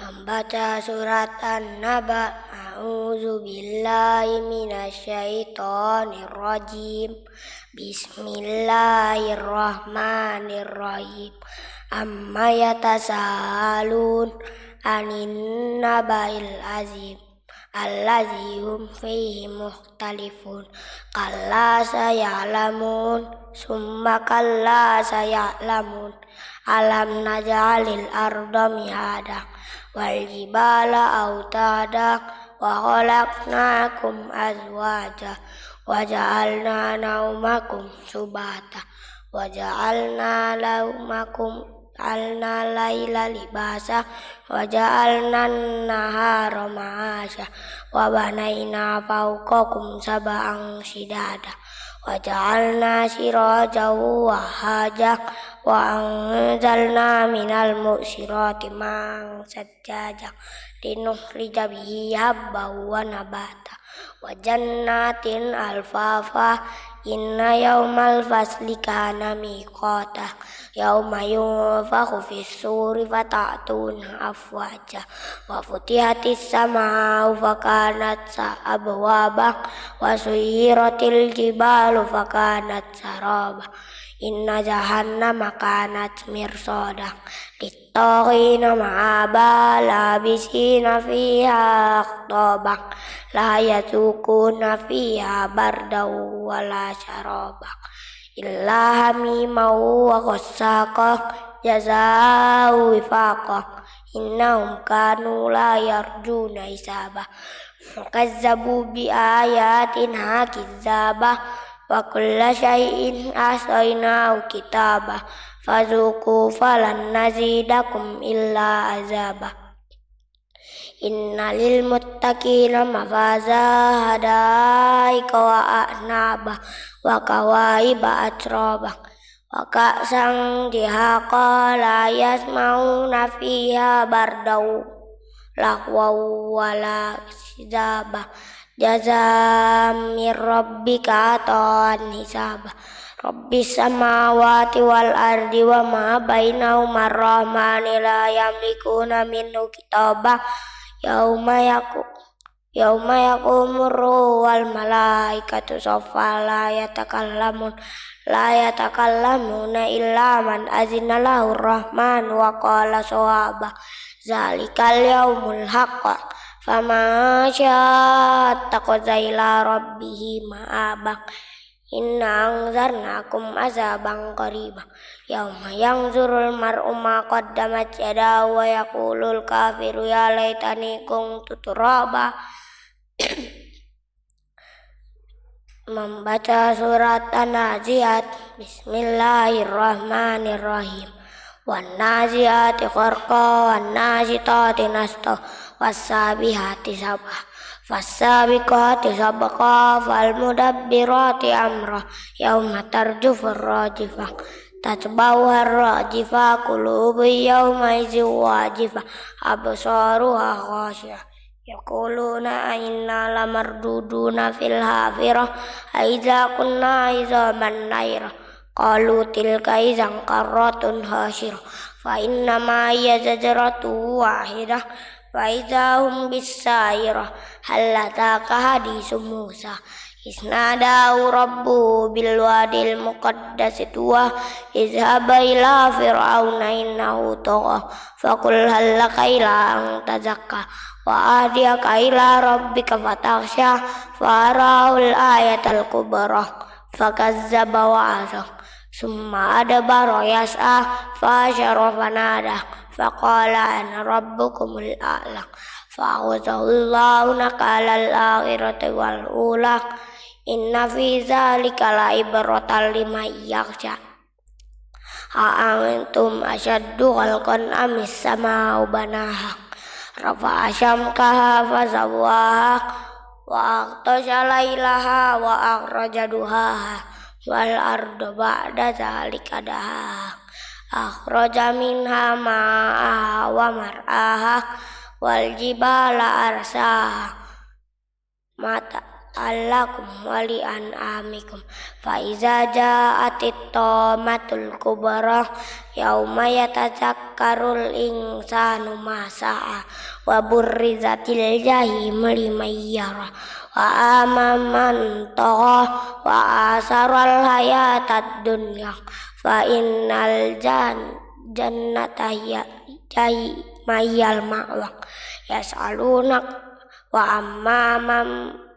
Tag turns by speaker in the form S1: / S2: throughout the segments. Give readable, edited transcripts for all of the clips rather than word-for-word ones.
S1: Membaca surat An-Naba. A'udzu billahi minasyaitonir rajim. Bismillahirrahmanirrahim. Amma yatasaalun anin nabail azim allazi hum fihi mukhtalifun. Kalla saya'lamun summa kalla saya'lamun. Alam naj'alil arda mihada wal jibala autada wa khalaqnakum azwaja wa ja'alna naumakum subata wa ja'alna laila libasa wa ja'alna nahara ma'asha wa banayna fawqakum sab'an shidada wa ja'alna sirajan wa haja wa anzalna minal mu'sirati ma'an sajjaja linukhrija bihi habban wa nabata wa jannatin alfafa. Inna yawmal fasli kana miqata yawma yunfakhu fis-suri fata'tuna afwaja wa futihatis sama'u fakanat abwaba wa suyiratil jibalu fakanat saraba. Inna jahannama kanat mirsada littaghina ma'aba labisina fiha akhtabak la yatuquna fiha bardaw wala syarabak illa hamimaw wa ghassaqah jazaa'u wifaaqah. Innahum kanu la yarjuna hisabah fakazzabu bi ayatina kizzabah wa kulla syai'in ahsaynahu kitabah fazuqu falan nazidakum illa azabah. Inna lil muttaqina mafaza hadaika wa a'naba wa kawaiba atraba wa ka'san dihaqa la yasma'una fiha bardau lahwaw wala sidaba jazam mir rabbika ataan hisaba. Rabbis samawati wal ardi wa ma bainahuma rahmani la yamlikuna minhu kitaba yauma yaqumur ruhu wal malaikatu saffa la yatakallamuna illa man azina lahu rahman wa qala sawaba. Zalikal yaumul haqq faman syaa ittakhadha ila rabbihi ma'abah. Inna anzarnakum azaban qaribah yauma yanzurul mar'u ma qaddamat yadahu wa yaqulul kafiru ya laitani kuntu turaba. Membaca surat An-Nazi'at. Bismillahirrahmanirrahim. Wan nazi'ati gharqa wan nazitati nashta was-sabihati sabah fas-sabiqati sabqa fal-mudabbirati amra yauma tarjufur rajifah tatba'uha ar-rajifah qulubu yawma idzin wajifah absaruha khashi'ah yaquluna inna lamarduduna fil hafirah aidza kunna izaman nairah qalu tilka idzan qarratun khasirah fa inna ma hiya zajratun wahidah wa idza hum bis-sairah hal ataka hadisu Musa isnadahu rabbuhu bil wadil muqaddasi tuwa izhaba ila fir'auna innahu tagha faqul hal laka ila an tazakka wa ahdiyaka ila rabbika fatakhsha fara'ul ayatal kubra fakazzaba wa asa summa adbara yas'a fasyara fanada faqala ana rabbukumul a'la fa'awazahullahu nakalal akhirati wal ula inna fi zalika la ibratan liman yakhsha. A'antum ashaddu khalqan amis sama'u banaha rafa'a syamkaha fazawwaha wa aghtasha lailaha wa akhraja duhaha wal arda ba'da zalika dahaha akhraja minha ma'aha wa mar'aha wal jibala arsaha lakum wa li an'amikum. Fa iza ja'atit tamatul kubra yauma yatazakkarul insanu ma sa'a wa burrizatil jahim liman yara wa amaman tagha wa asaral hayatad dunya fa innal jannata hiya mayal ma'wa yas'alunak wa amma man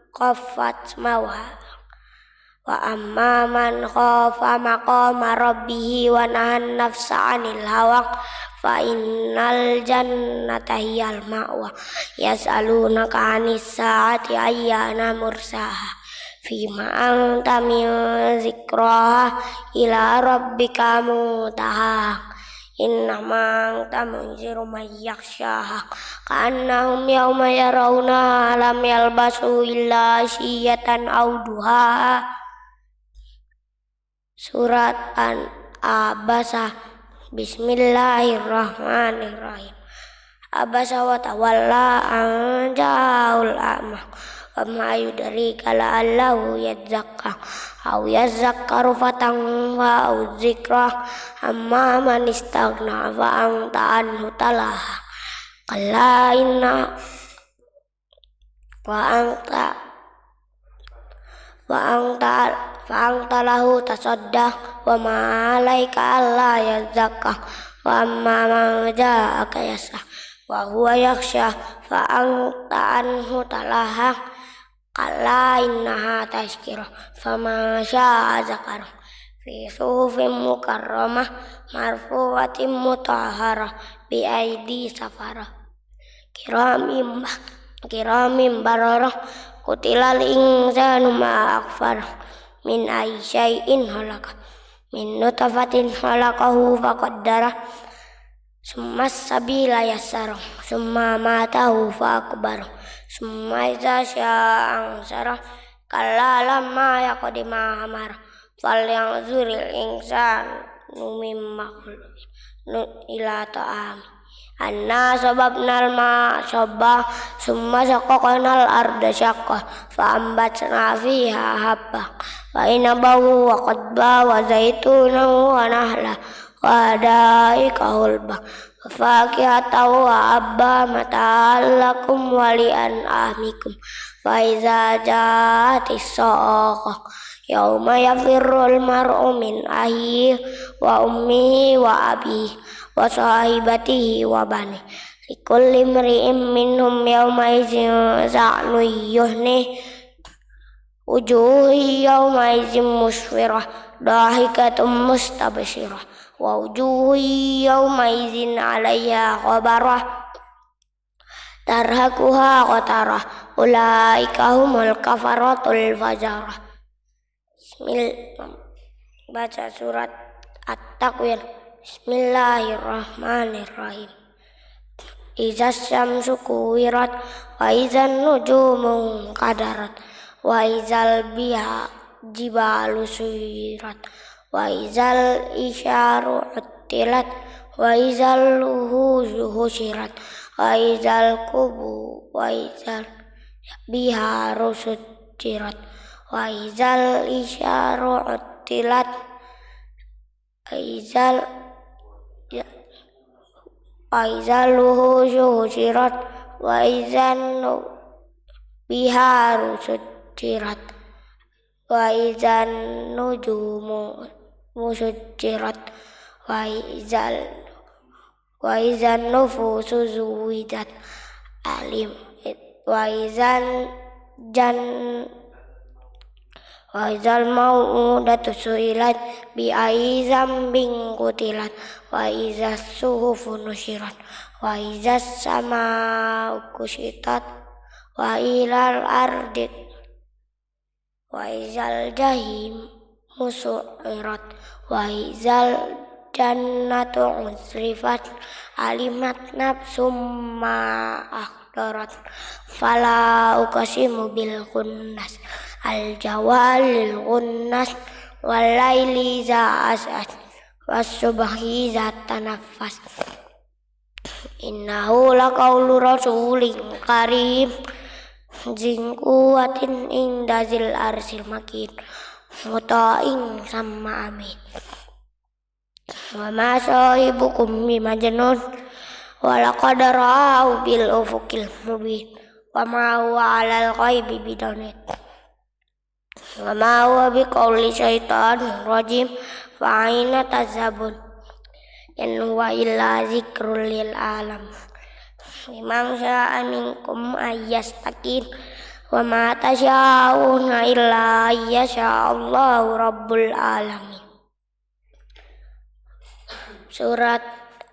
S1: khaffat mawa wa amma man khafa maqama rabbihi wa nahan nafsa 'anil hawa fa innal jannata hiyal ma'wa yas'alunaka 'anis sa'ati ayyana mursaha fima anta min zikraha ila rabbika muntaha innama anta munziru man yakhshaha ka'annahum yawma yarawna lam yalbasu illa ashiyatan aw duhaha. Surat An-Abasa. Bismillahirrahmanirrahim. Abasa wa tawalla an ja'ul a'ma wa ma yudrika la'allahu yadzakka aw yazakkaru fatanfa'u dzikra amma man istaghna fa anta anhu talaha kalla inna fa anta lahu tasaddaq wa ma 'alaika alla yazakka wa amma man ja'aka yas'a wa huwa yakhsha fa anta anhu talaha kalla innaha tazkirah faman syaa zakara fi suhufin mukarramah marfu'atin mutahharah bi aidi safarah kiramin bararah qutilal insanu ma akfarah min ayyi syai'in khalaqah min nutfatin khalaqahu faqaddarah summa sabila yassarah summa matahu faqbarah summa iza syaa ansarah kalla lamma yaqdi ma amara falyanzuril insanu mimma khuliqa ila ta'am anna sababnal ma sabba summa shaqaqnal arda shaqqa fa ambatna fiha habba wa inabahu wa qadba wa zaitunan wa nahla wa hadaika hulba wa fakihatan wa abba mata'an lakum wa li an'amikum fa iza ja'atis saaqah yauma yafirrul mar'u min ahlihi wa ummihi wa abihi wa sahibatihi wa bani likulli imri'in minhum yawma idzin sha'nun yughnih wujuhi yawma idzin musfirah dahikatum mustabshirah wa wujuhi yawma idzin 'alayha ghabarah tarhaquha qatarah ulaika humul kafaratul fajarah. Baca surat At-Takwir. Bismillahirrahmanirrahim. Izas syamsu kuwirat wa izan nujumu qadarat wa izal jibalu suyirat wa izal isyaru uttilat wa izal luhuzu husyirat wa izal biharu sujjirat wa izal isyaru uttilat wa izal luhuzu husyirat wa izal biharu sujjirat wa izal nujumu musujjirat wa izal nufusu zuwijat wa izal mau'udatu su'ilat bi ayyi dzambin qutilat wa izas suhufu nusyirat wa izas samaa'u kusyitat wa ilal ardi wa izal jahim su'irat wa izal jannatu uzlifat alimat nafsum ma ahdarat fala uqsimu bil khunnas al jawalil khunnas wal laili za as'as was subhi za tanaffas innahu laqaulu rasulin karim Zin kuwatin inda zil arsil makin muta'in sama amin. Wa ma sahibukum bimajnun walaqad ra'ahu bil ufuqil mubin wa ma huwa 'alal ghaibi bidanin wa ma huwa biqauli syaitanir rajim fa aina tazhabun in huwa illa dzikrul lil alam liman syaa minkum ayyastaqim wa ma tasyauna illa ayyasha Allahu rabbul alamin. Surat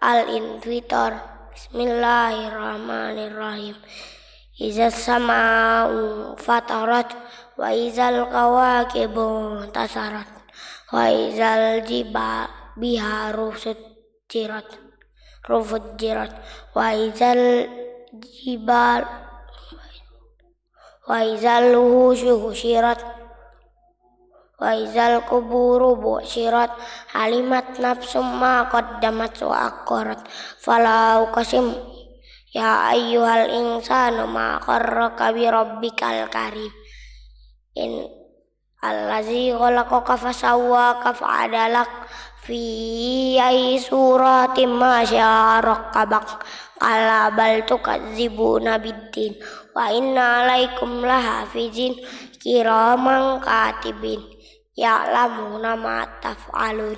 S1: Al-Infitar. Bismillahirrahmanirrahim. Izas sama'u fatarat wa izal kawakibu tasarat wa izal biharu sutirat rufujjirat wa izal jibal wa izal luhushu husyirat wa izal kuburu bu'syirat alimat nafsum ma qaddamat wa akharat fala uqsim ya ayyuhal insanu ma qarraka bi rabbikal karim in allazi khalaqaka fasawwaka fa'adalak fi ayyi suratin ma syaa rakkabak kala bal tukadzibuna biddin wa inna alaikum lahafizin kiraman katibin ya'lamuna ma taf'alun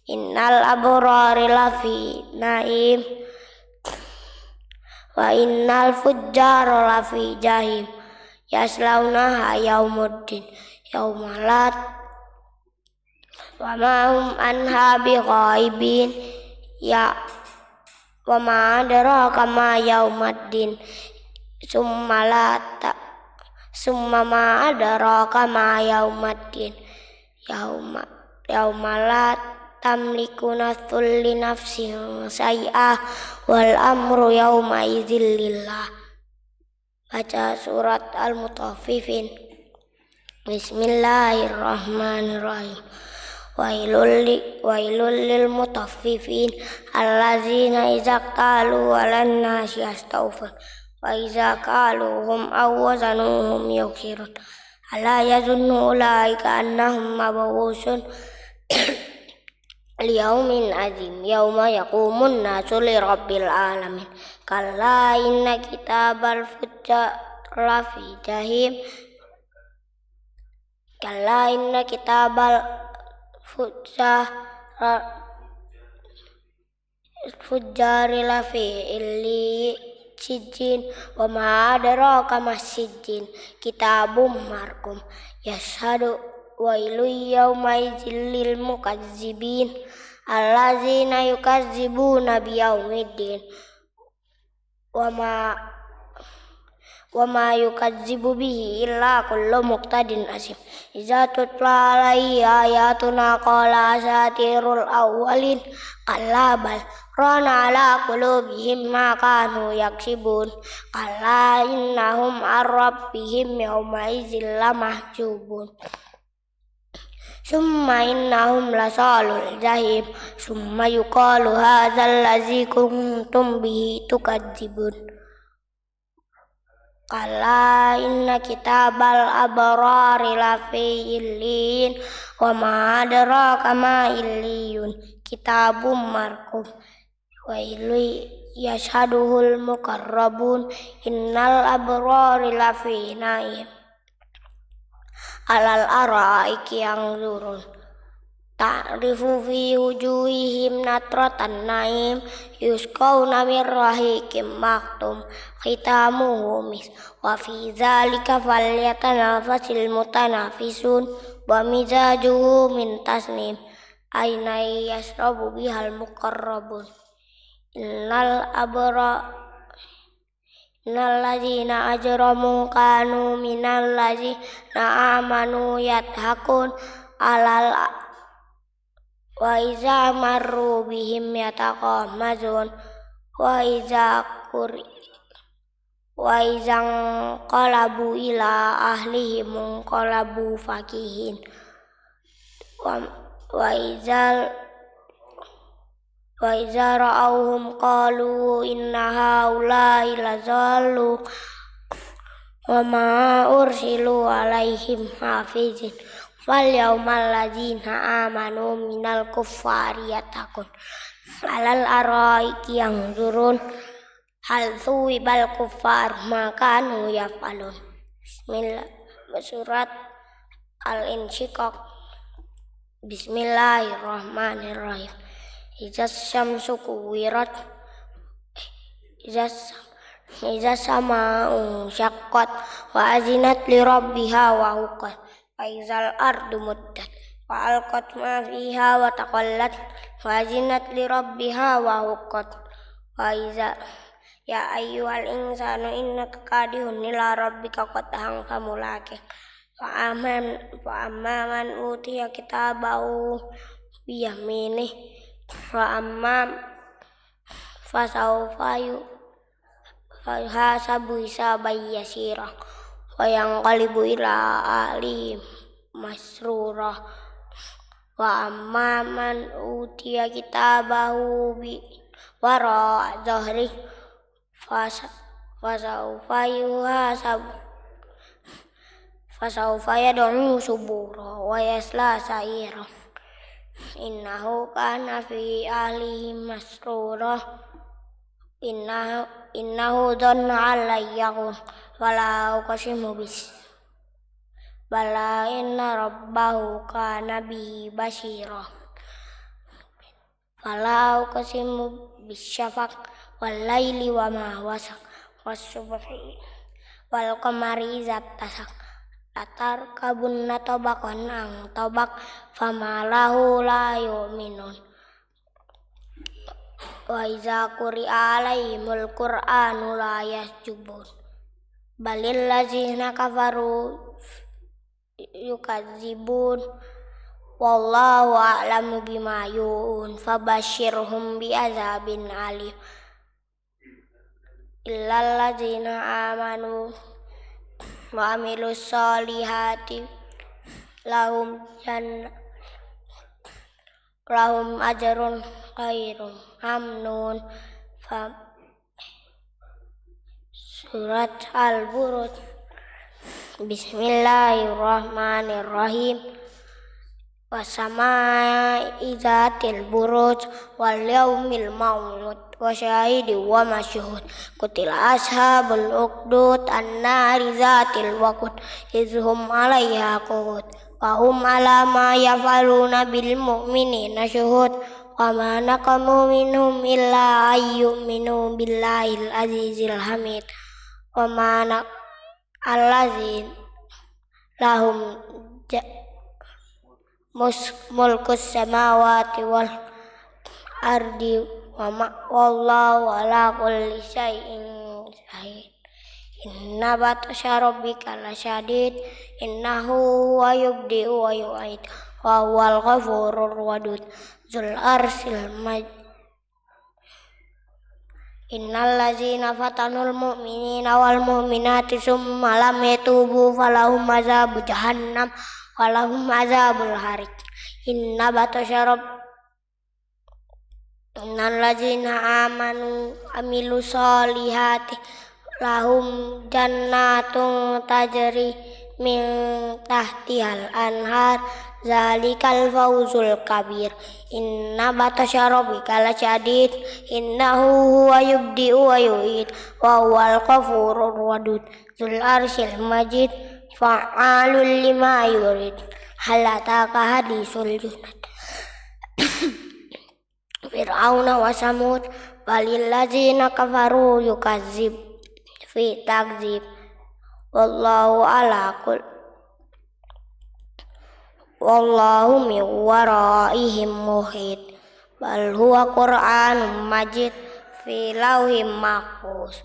S1: innal abrari lafi naim wa innal fujjara lafi jahim yaslaunaha yaumuddin yaumalat wa ma hum anha bighaibin ya wa ma adraka ma yaumaddin summa ma adraka ma yaumaddin yauma la tamliku nafsun li nafsin syai'ah wal amru yauma idzil lillah. Baca surat Al-Mutaffifin. Bismillahirrahmanirrahim. Wailul lil mutaffifin allazina idza qalu 'alan nasi yastawfun wa idza qaluhum aw wazanuhum yukhsirun ala yazunnu ulaika annahum mab'usun liyaumin azim yauma yaqumun nasu li rabbil alamin kalla inna kitabal fujjar lafi jahim kalla inna kitabal fujjari lafi illi sijjin wa ma adraka mas sijjin kitabum markum yashhadu wailu yawma idzil lil mukazzibin allazina yukazzibuna biyaumiddin wa ma yukazzibu bihi illa kullu muqtadin asim iza tutla alaihi ayatuna qala asatirul awwalin kalla bal rana ala qulubihim ma kanu yaksibun kalla innahum ar-rabbihim yawma idzil lamahjubun summa innahum lasalul jahim summa yuqalu hadzal ladzi kuntum bihi tukadzibun kalla inna kitabal abrari lafi illin wa ma adraka ma illiyun kitabum markum wa illi yashhaduhul muqarrabun innal abrari lafi naim alal araiki yanzurun ta'rifu fi wujuhihim natratan naim yusqawna min rahiqim maktum khitamuhu mis wa fi dzalika falyatanafasil mutanafisun wa mizajuhu min tasnim aina yashrabu bihal muqarrabun innal ladzina ajramu kanu minal ladzina amanu yadhakun alal wa iza marru bihim yataqamazun wa iza qalabu ila ahlihim qalabu fakihin wa iza ra'awhum qalu inna haula'i lazallu wa ma ursilu alaihim hafizin fal yawmal ladzina amanu minal kuffari yattaqun alal araiki yanzurun hal thuwibal kuffar ma kanu yaf'alun. Bismillah. Surat Al-Insyiqaq. Bismillahirrahmanirrahim. Izas syamsu kuwirat, izas sama'u syaqqat wa azinat li rabbiha wa huqqat wa izal ardu muddat wa alqat ma fiha wa taqallat wa azinat li rabbiha wa huqqat wa iza ya ayyuhal insanu innaka kadihun ila rabbika qadhan famulaqih wa amma man utiya kitabahu biyaminih wa amma fasawfa yuhasabu hisaban yasira wa yanqalibu ila ahlihi masrura wa amma man utiya kitabahu bi wara zahri fasawfa yad'u subura wa yasla sa'ira innahu kana fi ahlihi masrura innahu dhanna 'alla yaqul wala uqsimu bis bala inna rabbahu kana bihi basira fala uqsimu bisyafaq wal laili wa ma wasaq was subhi wal qamari idza tasak latarkabunna tabaqan an tabaq fama lahu la yu'minun wa iza quri'a alaihimul qur'anu la yasjubun balil ladzina kafaru yukadzibun wallahu a'lamu bima yu'un fabashshirhum bi'adzabin alim illal ladzina amanu wa amilus solihati lahum ajrun ghairu mamnun. Surat Al-Buruj. Bismillahirrahmanirrahim. Wasama'i dzatil buruj wal yaumil maw'ud wa syahidin wa masyhud. Qutila ashabul uqdud annari dzatil waqud izhum 'alaiha qu'ud wa hum 'ala ma yaf'aluna bil mu'minina syuhud wa ma naqamu minhum illa ayyuminu billahil azizil hamid wa ma allazin lahum mulkus samawati wal ardi wa wallahu ala kulli syai'in syahid. Inna batsya rabbika lasyadid innahu huwa yubdi'u wa yu'id wa huwal ghafurur wadud dzul arsyil majid. Innal ladzina fatanul mu'minina wal mu'minati summa lam yatubu falahum azabu jahannam walahum azabul harik. Innal ladzina amanu amilu solihati lahum jannatun tajri min tahtihal anhar zalikal fawzul kabir. Inna batasya rabbika lasyadid innahu huwa yubdi'u wa yu'id wa huwal ghafurur wadud dzul arsyil majid fa'alul lima yurid. Hal ataka hadisul junnat Fir'auna wa Samud balil ladzina kafaru yukadzib fi takdzib wallahu min waraihim muhit bal huwa qur'anum majid fi lauhim mahfuz.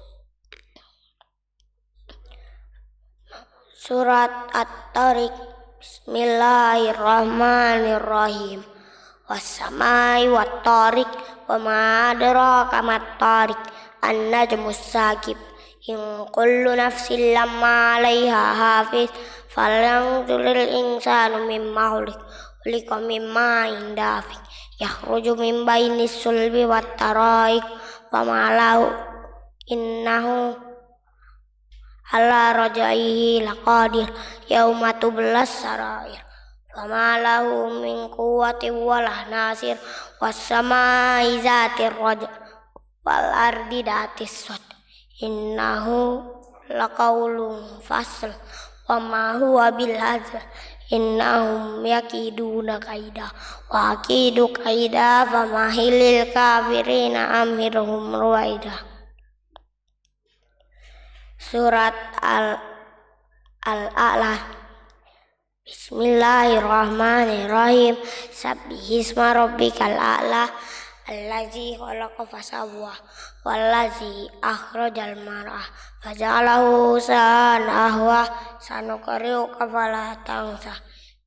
S1: Surat At-Tariq. Bismillahirrahmanirrahim. Was-samai wat-tariq wa ma adraka mat-tariq an-najmus sakib in kullu nafsin lamma 'alaiha hafiz falyanzuril insanu mimma khuliqa mimma indafiq yakhruju min bainis sulbi wat-tara'iq wa ma lahu innahu ala rajaihi laqadir yauma tublas sarair fama lahu min quwwatin walah nasir was-samaa'i zatir raj wal ardi datis sod innahu laqaulun fasl wa ma huwa bil hazl innahum yakiduna kaida wa akidu kaida famahilil kafirina amhirhum ruwaida. Surat Al-A'la. Bismillahirrahmanirrahim. Sabbihisma rabbikal a'la allazi khalaqa fasawwa wallazi akhrajal mar'ah faja'alahu sa'an ahwa sanuqri'uka fala tansa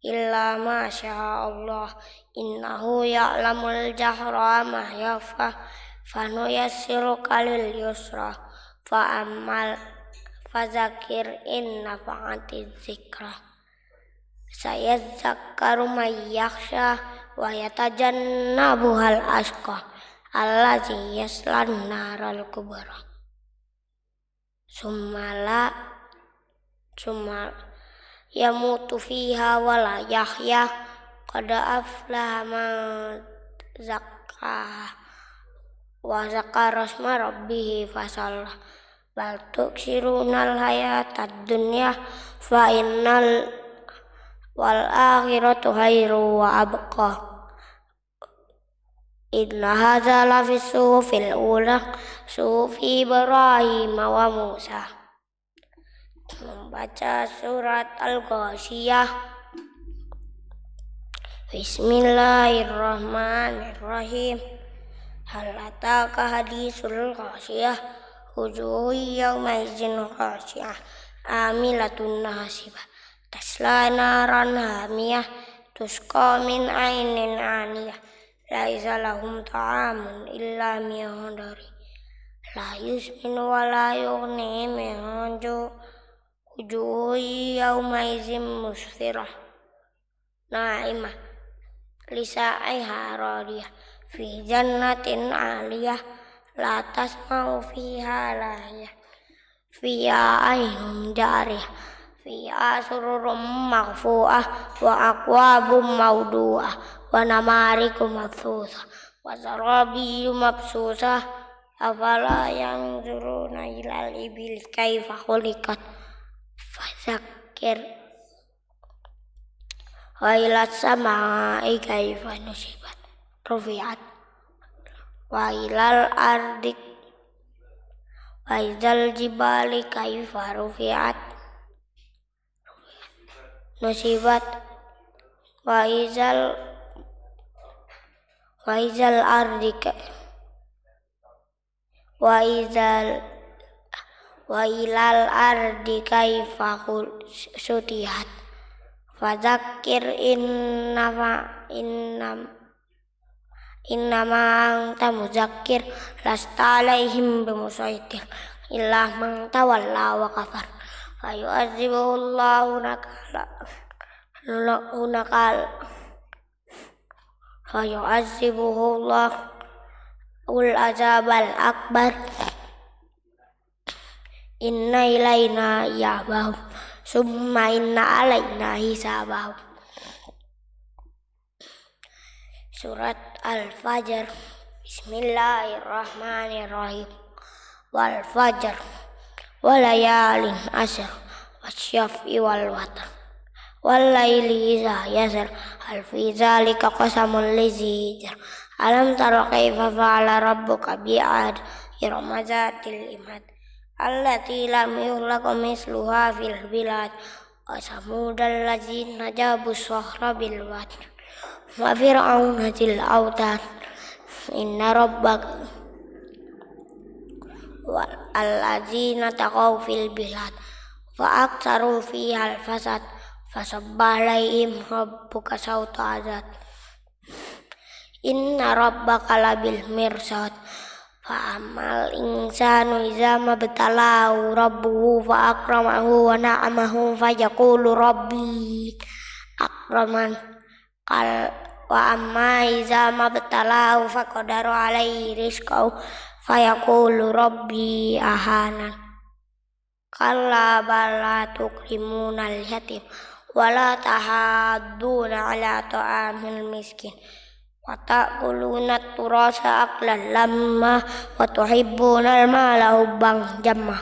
S1: illa ma sya'allah innahu ya'lamul jahra wa ma yakhfa fanuyassiruka lil yusra fa'amal fazakir in nafa'atiz zikra sayadzakkaru may yakhsha wa yatajannabuhal ashqa allazi yaslan naral kubra summa yamutu fiha wala yahya qad aflaha man zakkaha wa zakara asma rabbih fasallah bal tuksirunal hayatad dunya fa innal wal akhiratu khairu wa abqa inna hadza la fi suhufil ula suhufi Ibrahim wa Musa. Membaca surat Al-Ghasyiyah. Bismillahirrahmanirrahim. Hal ataka hadisul ghasyiyah wujuhun yawma idzin ghasyiyah amilatun nasibah tasla naran hamiyah tusqa min ainin aniyah laisa lahum ta'amun illa min dari la yusminu wa la yughni min ju wujuhun yawma idzin musfirah na'imah lisaiha radiyah fi jannatin 'aliyah la tasma'u fiha lahiyah fiha ainun jariyah fiha sururum marfu'ah wa akwabum mawdu'ah wa namariku mabthusah wa zarabiyu mabsusah afala yanzuruna ilal ibil kaifa khuliqat fadzakir wa ilas samaa'i kaifa nusibat rufi'at wa ilal ardi wa izal jibali kaifa rufi'at nusibat wa izal ardi wa ilal ardi kaifa sutihat fadzakir innama anta muzakkir lasta alaihim bimusaitir illa man tawalla wa kafar fayu'adzibuhullahu ul azabal akbar inna ilaina iyabahum summa inna alaina hisabahum. Surat Al-Fajr. Bismillahirrahmanirrahim. Wal fajr walayalin ashr wasyaf'i wal watr wal laili idza yasr hal fi dzalika qasamul lizi hijr alam tara kaifa fa'ala rabbuka bi'ad irama dzatil imad allati lam yukhlaq misluha fil bilad wa samudal ladzina jabu sahra bil wad wa fir'auna zil autad inna rabbaka alladzina taqaw fil bilad fa aktsaru fiha al-fasad fasabbah alaihim rabbuka sauta azab inna rabbaka labil mirsad fa amal insanu iza mabtalahu rabbuhu fa akramahu wa na'amahu fa yaqulu rabbi akraman wa amma iza mabtalahu fa qadara alaihi rizqahu fa yaqulu rabbi ahanan kalla bal la tukrimunal yatim wa la tahadduna ala ta'amil miskin wa ta'kuluna turasa aklan lamma wa tuhibbunal mala hubban jamma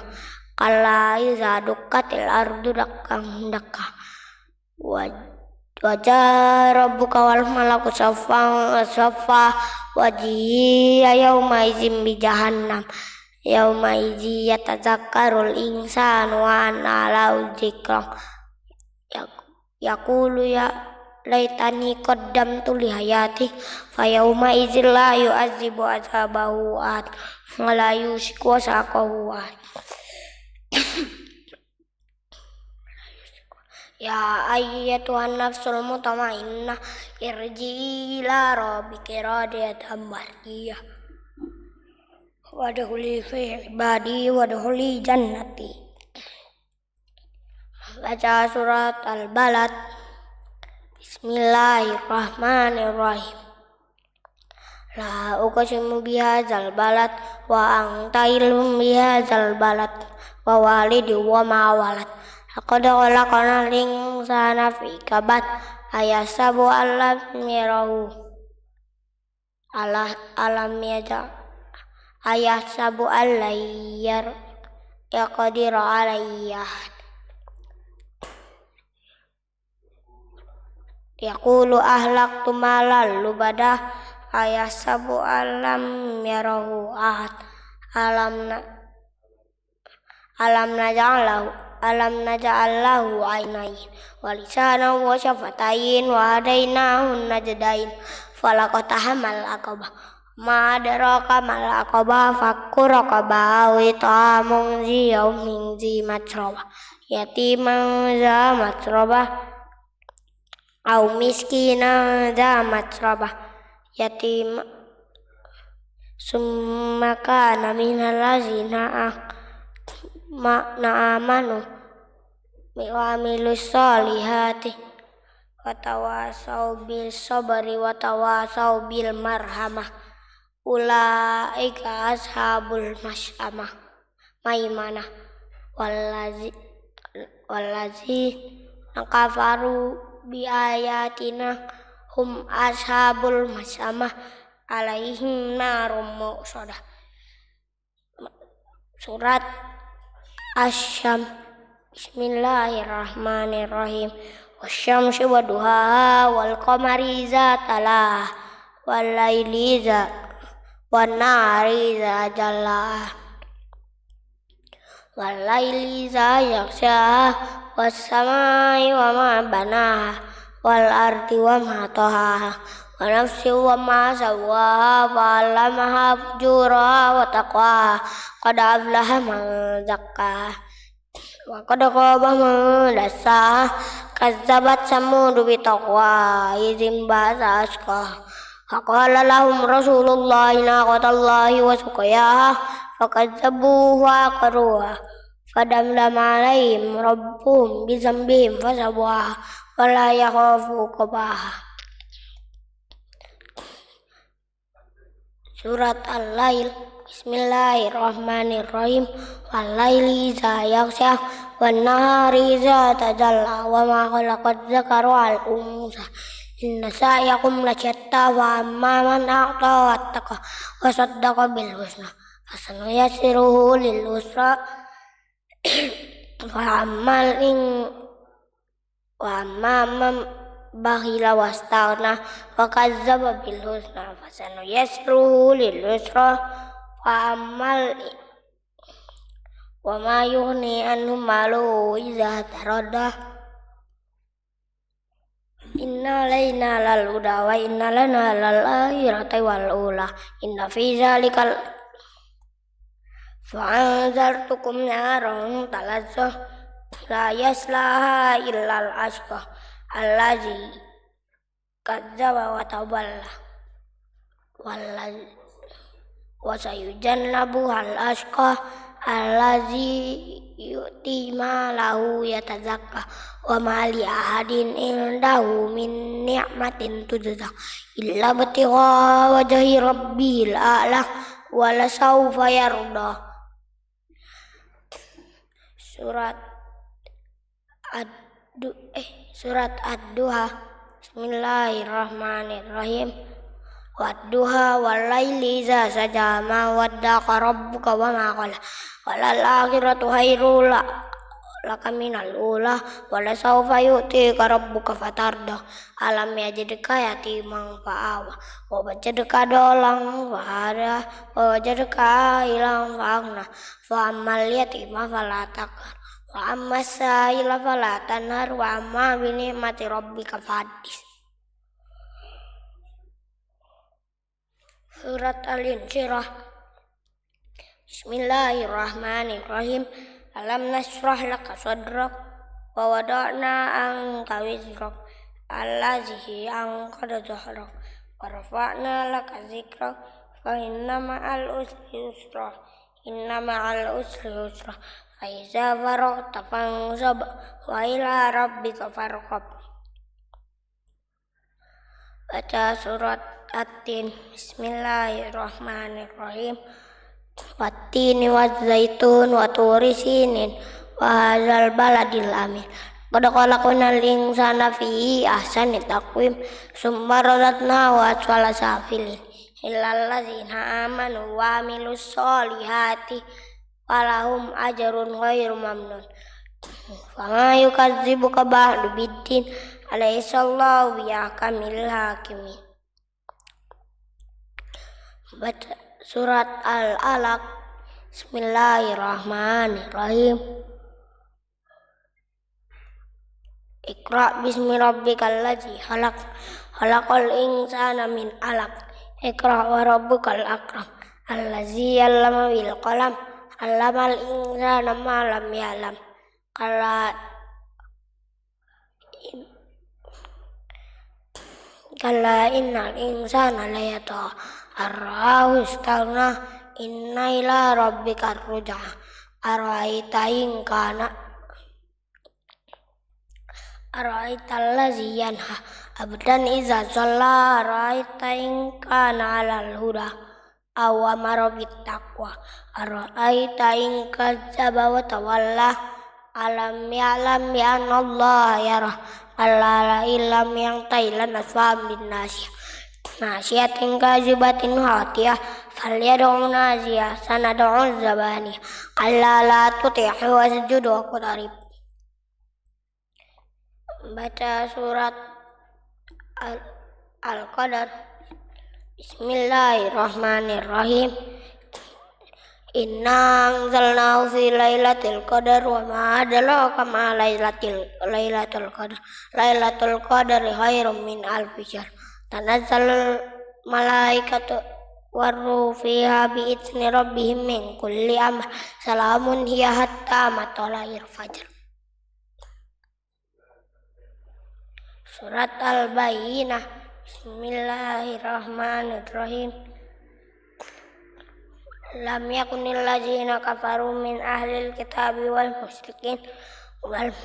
S1: kalla iza dukkatil ardu dakkan dakka wajah rabbuka wal malaku saffan saffa wajiya yawma izin bi jahannam yawma izi yatazakkarul insanu wa anna lahu dzikra yaqulu ya laitani qaddamtu li hayati fa yawma idzil la yu'adzibu azabahu ahad wa la yusiku wasaqahu ahad. Ya ayyatuhan nafsul mutmainnah irji'i ila rabbiki radiyatan mardiyah wadkhuli fi ibadi wadkhuli jannati. Baca surat Al-Balad. Bismillahirrahmanirrahim. La uqsimu bihadzal balad wa anta ilmun bihadzal balad wa walidi wa ma walad. Laqad khalaqnal insana fi kabad ayasabu alam yarahu alam yaja ayasabu alayyar yaqdiru alayya yaqulu ahlaktu malal lubada ayasabu alam yarahu ahad alam naj'alahu aynayn wa lisanan wa syafatain wa hadainahun najdain falaqatahamal aqabah ma adraka mal aqabah fakku raqabah wa ta'amun zi yaumin zi matrabah yatiman za matrabah au miskinan za matrabah yatim summa kana minal lazina amanu wa amilus solihati wa tawasau bil sabri wa tawasau bil marhamah ulaika ashabul maimanah wallazi kafaru bi ayatina hum ashabul masyamah alaihim narum muqsadah. Surat Asy-Syams. Bismillahirrahmanirrahim. Wasyamsi wa duhaha wal qamari idza talaha wal laili idza wan nahari idza jallaha wal laili idza yaghshaha was samai wa ma banaha wal ardi wa ma tahaha wa nafsi wa ma sawwaha fa alhamaha fujuraha wa taqwaha qad aflaha man zakkaha wa qad khaba man dassaha kazzabat samud bi taqwa idzin ba'atha ashqaha faqala lahum rasulullahi naqatallahi wa suqyaha fakazzabuhu wa aqruha fadamdama alaihim rabbuhum bi dzambihim fasawaha wa la yakhafu uqbaha. Surat Al-Lail. Bismillahirrahmanirrahim. Wal laili idza yaghsha wan nahari idza tajalla wa ma khalaqaz zakara wal unsa inna sa'yakum lasyatta wa amma man a'ta wattaqa wa saddaqa bil husna fasanuyassiruhu lil usra wa amma man bakhila wastaghna wa kazzaba bil husna fasanuyassiruhu lil usra wa ammal wa ma yughni anhu maluhu idza taradda inna alaina lal huda wa inna lana lal akhirati wal ula inna fi zalikal fa'anzartukum naran talazza la yaslaha illal ashqa allazi kadzdzaba wa tawalla wallazi wa sayujannabu al ashqa allazi yu'ti malahu yatazakka wa ma li ahadin indahu min ni'matin tujza illa batigha wajhi rabbil a'la wa la sawfa yarda. Surat Surat Ad-Duha. Bismillahirrahmanirrahim. Wadduha walaili iza saja ma waddaka rabbuka wa ma qala. Walal akhiratu khairul laka minal ula wala sawfa yu'tika rabbuka fatarda. Alam yajidka yatiman fa'awa wa wajadka dolang fahada wa wajadka ilang fa'agna fa ammal yatima fala taqhar wa ammas sa'ila fala tanhar wa amma bi ni'mati rabbika fahaddits. Surat Al-Insyirah. Bismillahirrahmanirrahim. Alam nashrah laka sadrak wa wada'na anka wizrak allazi anqadha dhahrak wa rafa'na laka zikrak fa inna ma'al usri yusra fa iza faraghta fansab wa ila rabbika farghab. Baca surat At-Tin. Bismillahirrahmanirrahim. Wattini wazzaitun wa turi sinin wa hadzal baladil amin. Qad khalaqnal insana fi ahsani taqwim summa radadnahu asfala safilin illal ladzina amanu wa amilus solihati walahum ajrun ghairu mamnun. Fama yukadzibuka ba'du biddin alaihissallahu bihakamil hakimin. Baca surat Al-Alaq. Bismillahirrahmanirrahim. Iqra bismi rabbikal ladzi khalaq khalaqal insana min 'alaq iqra wa rabbukal akram allazi 'allama bil qalam 'allamal insana ma lam ya'lam kalla innal insana layatgha ar-ra'ahu istaghna inna ila rabbika ruj'a ara'aita allazi yanha abdan iza shalla ara'aita in kana 'alal huda aw amara bit taqwa ara'aita in kadzdzaba wa tawalla alam ya'lam bi anna allaha yarah alla illam yantahi lanasfa'an bin nasiyatin kazibatin hatiyah falyad'u naziyah sanad'u zabani alla la tuti'hu wasjud waqtarib. Baca surat Al-Qadar. Bismillahirrahmanirrahim. Inna anzalnahu fi lailatul qadar wa ma adraka ma lailatul qadar. Lailatul qadar khairum min alfi syahr. Tanazzalul malaikatu warruhu fiha bi'izni rabbihim min kulli amr. Salamun hiya hatta matla'il fajr. Surat Al-Bayyinah. Bismillahirrahmanirrahim. Lam yakunil ladzina kafaru min ahlil kitabi wal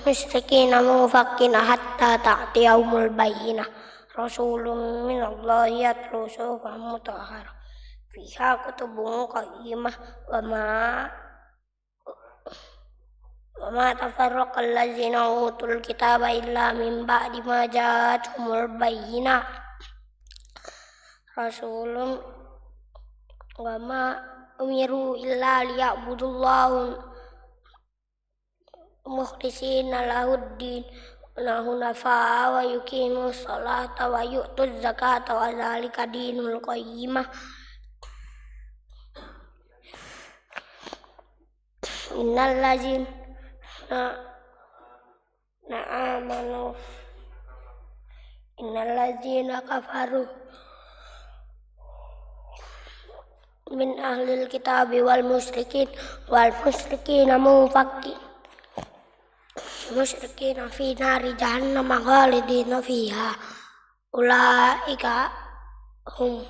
S1: musyrikin mufakkina hatta ta'tiyahumul bayyinah. Rasulun minallahi yatlu suhufan mutahharah fiha kutubun qayyimah wa ma tafarraqal ladzina utul kitaba illa min ba'di ma ja'atuhumul bayyinah. Rasulun wa ma umiru illa liya'budullahu mukhlishina lahuddin wa hunafa wa yuqimus salata wa yu'tuz zakata wa dzalika dinul qayyimah. Innal ladzina kafaru min ahlil kitabi wal musyrikin musyrikina fi nari jahannam khalidina fiha ulaika hum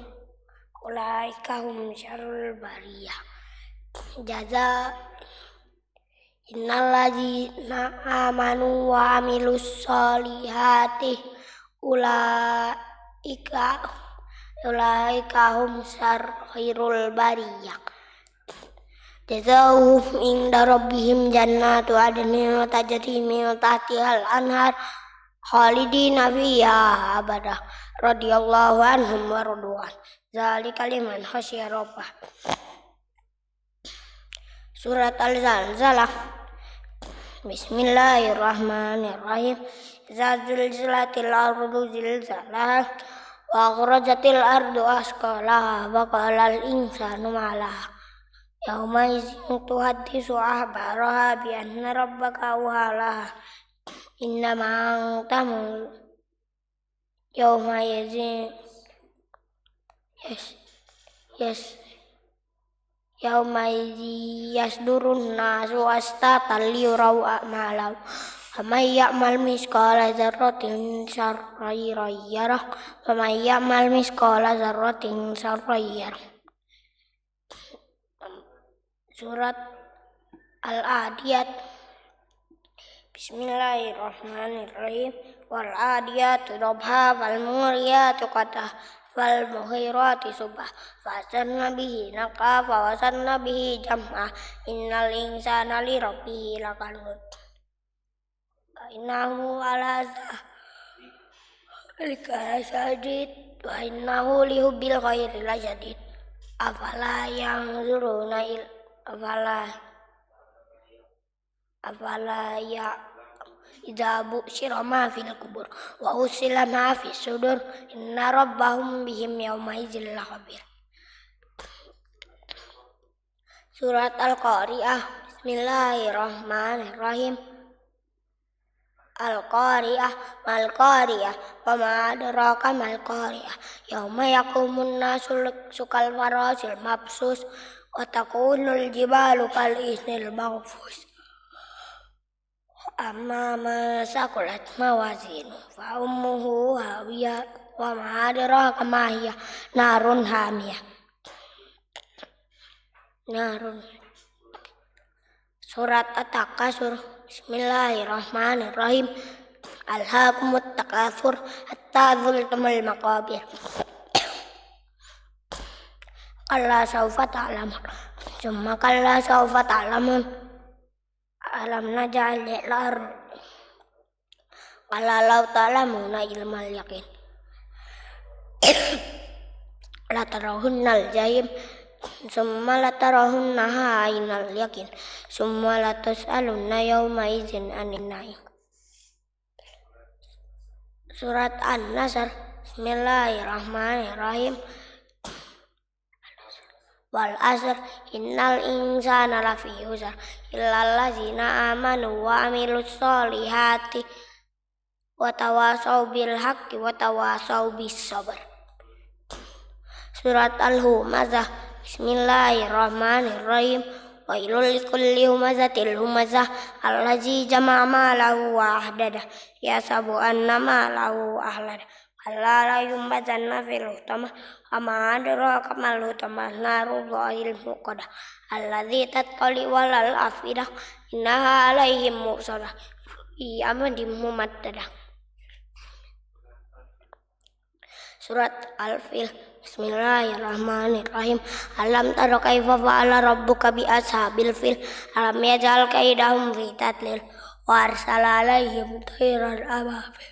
S1: syarrul bariyah. Jaza innal ladzina amanu wa amilus solihati ulaika hum syarrul bariyah. jazaohum inda rabbihim jannatu adnin tajri min tahtihal anhar khalidina fiha abada radhiyallahu anhum wa radwan dzalika liman khasyiya rabbah. Surat Al-Zalzalah. Bismillahirrahmanirrahim. Idza zulzilatil ardu zilzalaha wa akhrajatil ardu asqalaha wa qala al insanu ma laha yauma idzin tuhaddisu akhbaraha bi anna rabbaka awha laha innama anta yauma idzin yauma idzi yasdurun nasu astatan liyuraw a'malahu faman ya'mal misqala dzarratin syarran yarah waman ya'mal misqala dzarratin syarran yarah. Surat Al-Adiyat. Bismillahirrahmanirrahim. Wal adiyatu dhabha wal muriyatu qadha wal mughirati subha fasanna bihi naqa fa wasanna bihi jam'a innal insana li rabbih lakanud innahu ala zalika syadid wa innahu li hubbil khairi lasyadid afala yanzuruna afala ya idza bu'syira ma fil qubur wa usila ma fis sudur inna rabbahum bihim yawma idzil khabir. Surat Al-Qari'ah. Bismillahirrahmanirrahim. Al-Qari'ah mal Qari'ah wa ma adraka mal Qari'ah yauma yaqumun nasu sukal farasil mabsus wa takunul jibalu kal isnil manfus amma ma sakulat mawazinu fa ummuhu hawiyah wa ma adraka ma hiya narun hamiyah. Surat At-Takasur. Bismillahirrahmanirrahim. Alhaakumut takatsur hatta zultumul maqabir kalla sawfa ta'lamun summa kalla sawfa ta'lamun alam naj'al al-ard qala law ta'lamuna ilmal yaqin la tarawunnal jahim summa la tarawunnaha ainal yaqin summa la tus'alunna yawma idzin 'anil na'im. Surat An-Nasr. Bismillahirrahmanirrahim. Wal asr innal insana lafi khusr illal ladzina amanu wa amilus solihati wa tawasaw bil haqqi wa tawasaw bis sabr. Surat Al-Humazah. Bismillahirrahmanirrahim. Wailul likulli humazatil humazah allazi jama'a malahu wa ahdadah yasabu anna malahu ahladah kalla la yumbazanna fil hutamah wa ma adraka mal hutamah narullahil muqadah allazi tattali walal afidah innaha alaihim muqsadah fi amadim mumaddadah. Surat Al-Fil. Bismillahirrahmanirrahim. Alam tara kaifa fa'ala rabbuka bi ashabil fil alam yaj'al kaidahum fi tadlil wa arsala alaihim tayran ababil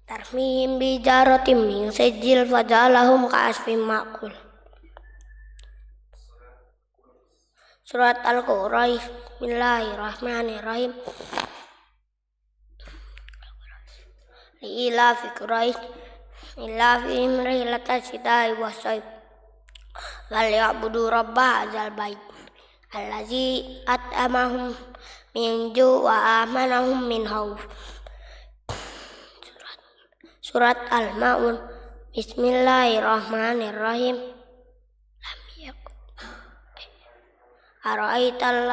S1: tarmihim bi jaratin min sijil faja'alahum ka'asfin ma'kul. Surat Al-Quraish. Bismillahirrahmanirrahim. Li'ilafi Quraish ilafihim rihlatas syita'i was-sayf falyabudu rabba hadzal bait allazi at'amahum min ju' wa amanahum min khauf. Surat Al-Ma'un. Bismillahirrahmanirrahim. Ara'aital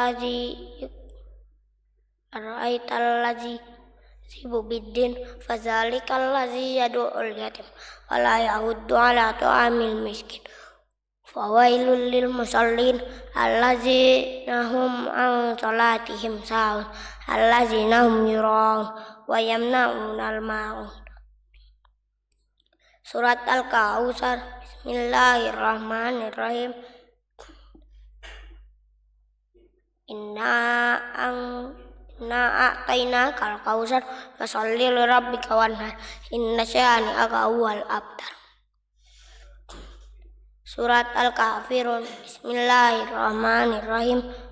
S1: ladzi sibu biddin fazalikal ladzi yad'ul yatim wa la yahuddu ala ta'amil miskin fawailul lil musallin allazina hum an salatihim sahun allazina hum yura'un wa yamna'unal ma'un. Surat Al-Kautsar. Bismillahirrahmanirrahim. inna a'tainakal kautsar fasholli li rabbika wanhar inna syani'aka huwal abtar. Surat Al-Kafirun. Bismillahirrahmanirrahim.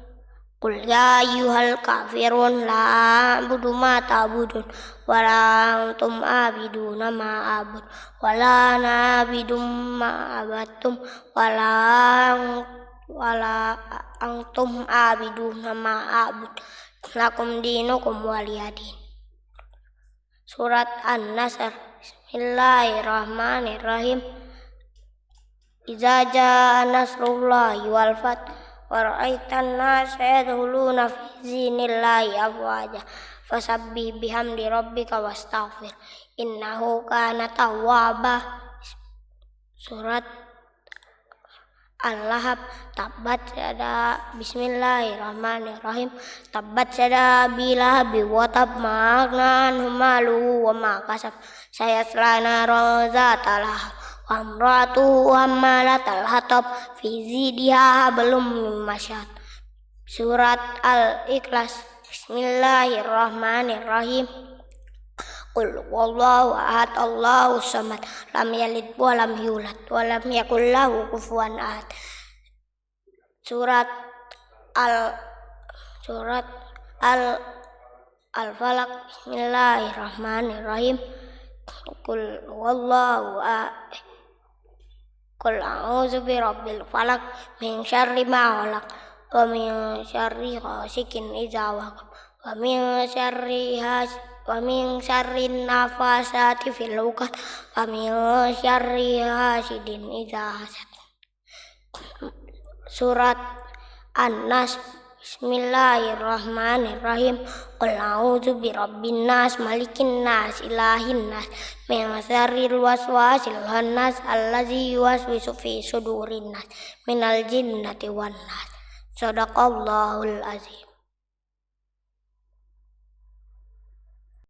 S1: Qul ya ayyuhal kafirun la a'budu ma ta'budun wa la antum abiduna ma a'bud wa la ana abidum ma abattum wa la antum abiduna ma a'bud lakum dinukum waliyadin. Surat An-Nasr. Bismillahirrahmanirrahim. Idza jaa nasrullahi wal fath wa ra'aitan nasa yadkhuluna fi dinillahi afwaja fasabbih bihamdi rabbika wastaghfir innahu kana tawwaba. Surat Al-Lahab. Bismillahirrahmanirrahim. Tabbat yada abi lahabin wa tab ma aghna anhu maluhu wa ma kasab sayasla naran zata lahab wa imra'atuhu hammalatal hatab fi zidiha hablum min masyad. Surat Al-Ikhlas. Bismillahirrahmanirrahim. Qul huwallahu ahad Allahus samad lam yalid wa lam yulad wa lam yakul lahu kufuwan ahad. Surat Al-Falaq. Bismillahirrahmanirrahim. Qul a'udzu birabbil falaq min syarri ma khalaq wa min syarri ghasikin idza waqab wa min syarri nafasati fil 'uqad wa min syarri hasidin idza hasad. Surat An-Nas. Bismillahirrahmanirrahim. Qul a'udzu birabbin nas malikin nas ilahin nas min syarril waswasil khannas allazi yuwaswisu fi sudurin nas minal jinnati wan nas. Shadaqallahul azim.